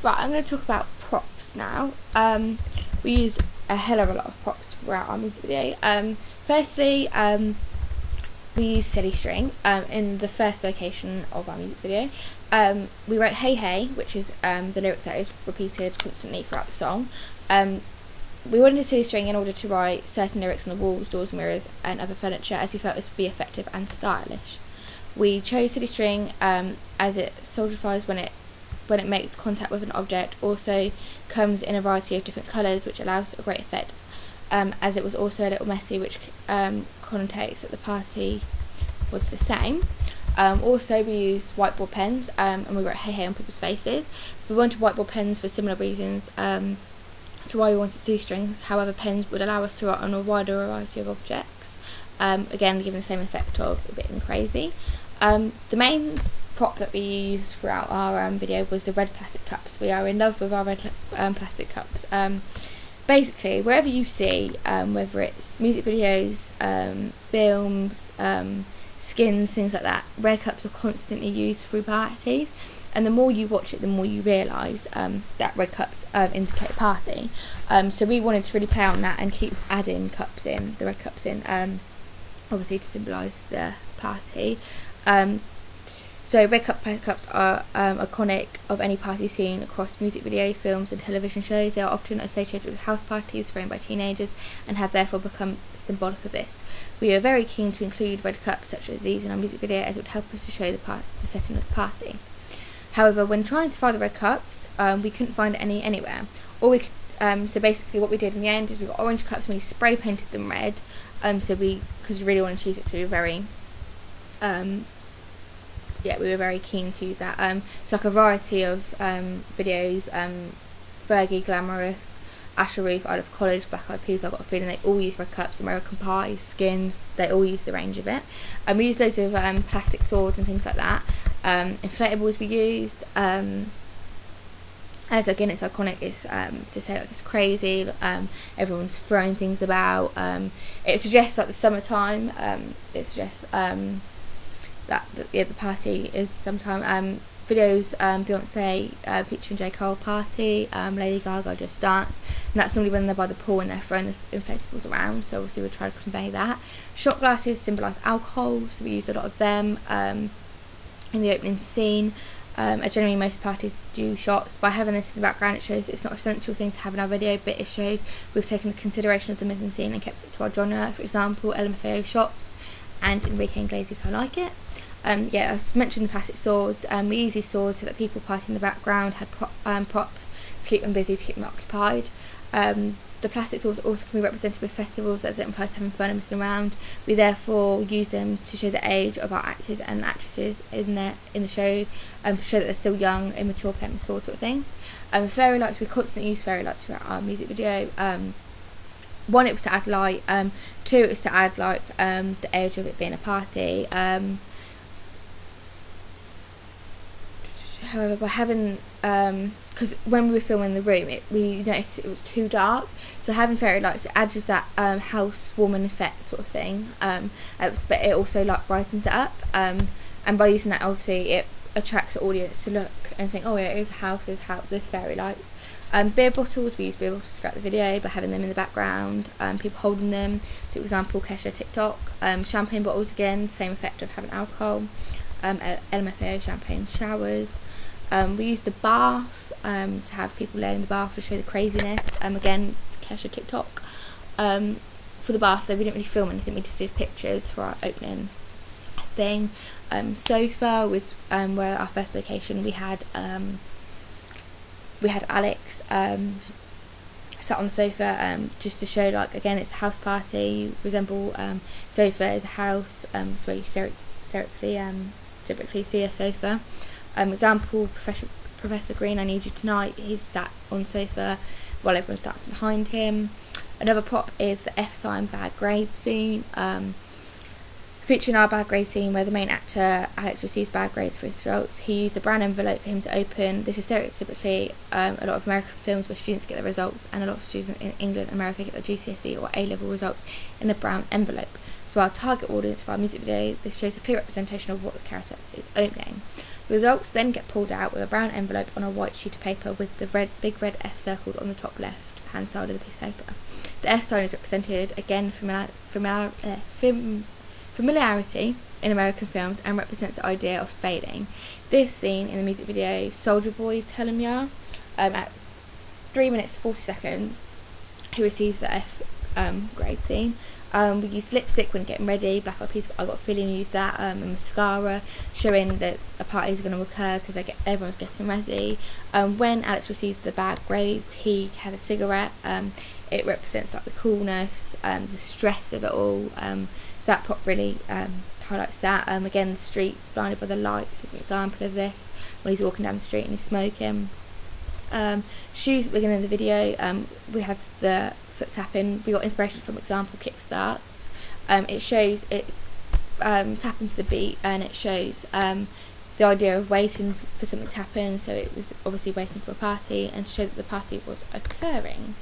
Right, I'm going to talk about props now. We use a hell of a lot of props throughout our music video. Firstly, we use Silly String in the first location of our music video. We wrote Hey Hey, which is the lyric that is repeated constantly throughout the song. We wanted Silly String in order to write certain lyrics on the walls, doors, mirrors and other furniture, as we felt this would be effective and stylish. We chose Silly String as it solidifies when it makes contact with an object, also comes in a variety of different colours, which allows a great effect, as it was also a little messy, which connotates that the party was the same. Also we used whiteboard pens, and we wrote Hey Hey on people's faces. We wanted whiteboard pens for similar reasons to why we wanted Silly Strings. However, pens would allow us to write on a wider variety of objects, again giving the same effect of a bit crazy. The main prop that we used throughout our video was the red plastic cups. We are in love with our red plastic cups. Basically, wherever you see, whether it's music videos, films, skins, things like that, red cups are constantly used through parties, and the more you watch it, the more you realise that red cups indicate a party. So we wanted to really play on that and keep adding cups in, the red cups in, obviously to symbolise the party. So red cups are iconic of any party scene across music video, films and television shows. They are often associated with house parties thrown by teenagers and have therefore become symbolic of this. We are very keen to include red cups such as these in our music video, as it would help us to show the setting of the party. However, when trying to find the red cups, we couldn't find any anywhere. Or we could, so basically what we did in the end is we got orange cups and we spray painted them red, because we really wanted to use it to be very we were very keen to use that. So like a variety of videos, Fergie, Glamorous, Asher Reef, Out of College, Black Eyed Peas, I've Got a Feeling, they all use red cups, American Pie, Skins, they all use the range of it. We used loads of plastic swords and things like that. Inflatables we used, as again it's iconic, it's to say like it's crazy, everyone's throwing things about, it suggests like the summertime, it suggests that the party is sometime. Videos, Beyonce featuring J. Cole Party, Lady Gaga Just Dance, and that's normally when they're by the pool and they're throwing the inflatables around, so obviously we'll try to convey that. Shot glasses symbolise alcohol, so we use a lot of them in the opening scene. As generally most parties do shots. By having this in the background, it shows it's not an essential thing to have in our video, but it shows we've taken the consideration of the mise-en-scene and kept it to our genre. For example, LMFAO shots and Enrique Iglesias I Like It. I mentioned the plastic swords. We use these swords so that people partying in the background had props to keep them busy, to keep them occupied. The plastic swords also can be represented with festivals, as it implies having fun and messing around. We therefore use them to show the age of our actors and actresses in the show, to show that they're still young, immature, playing with swords sort of things. Fairy lights, we constantly use fairy lights throughout our music video. One, it was to add light. Two, it was to add like the age of it being a party. However, by having, because when we were filming the room, we noticed it was too dark, so having fairy lights, it adds that housewarming effect sort of thing, but it also like brightens it up, and by using that, obviously it attracts the audience to look and think, oh yeah, it is a house, there's fairy lights. Beer bottles, we use beer bottles throughout the video by having them in the background, people holding them, so for example Kesha TikTok. Champagne bottles, again, same effect of having alcohol. LMFAO champagne showers. We use the bath to have people laying in the bath to show the craziness. Again, Kesha TikTok. For the bath though, we didn't really film anything, we just did pictures for our opening thing. Sofa was where our first location. We had Alex sat on the sofa, just to show like, again, it's a house party, resemble sofa as a house, so you typically see a sofa. Example, Professor Green, I Need You Tonight, he's sat on sofa while everyone's dancing behind him. Another prop is the F sign bad grade scene, featuring our bad grade scene where the main actor Alex receives bad grades for his results. He used a brown envelope for him to open. This is stereotypically a lot of American films where students get their results, and a lot of students in England and America get their GCSE or A-level results in a brown envelope. So our target audience for our music video, this shows a clear representation of what the character is opening. Results then get pulled out with a brown envelope on a white sheet of paper with the big red F circled on the top left hand side of the piece of paper. The F sign is represented, again, familiarity in American films, and represents the idea of failing. This scene in the music video Soldier Boy Tell 'Em Ya, at 3 minutes 40 seconds, he receives the F grade scene. We use lipstick when getting ready, Black Eyed Peas, I Got a Feeling, use that, and mascara, showing that a party is going to occur because everyone's getting ready. When Alex receives the bad grades, he has a cigarette. It represents like the coolness, the stress of it all. So that pop really highlights that. Again, the streets blinded by the lights is an example of this, when he's walking down the street and he's smoking. Shoes at the beginning of the video, we have the foot tapping. We got inspiration from example Kickstart. It shows it tapping to the beat, and it shows the idea of waiting for something to happen. So it was obviously waiting for a party, and to show that the party was occurring.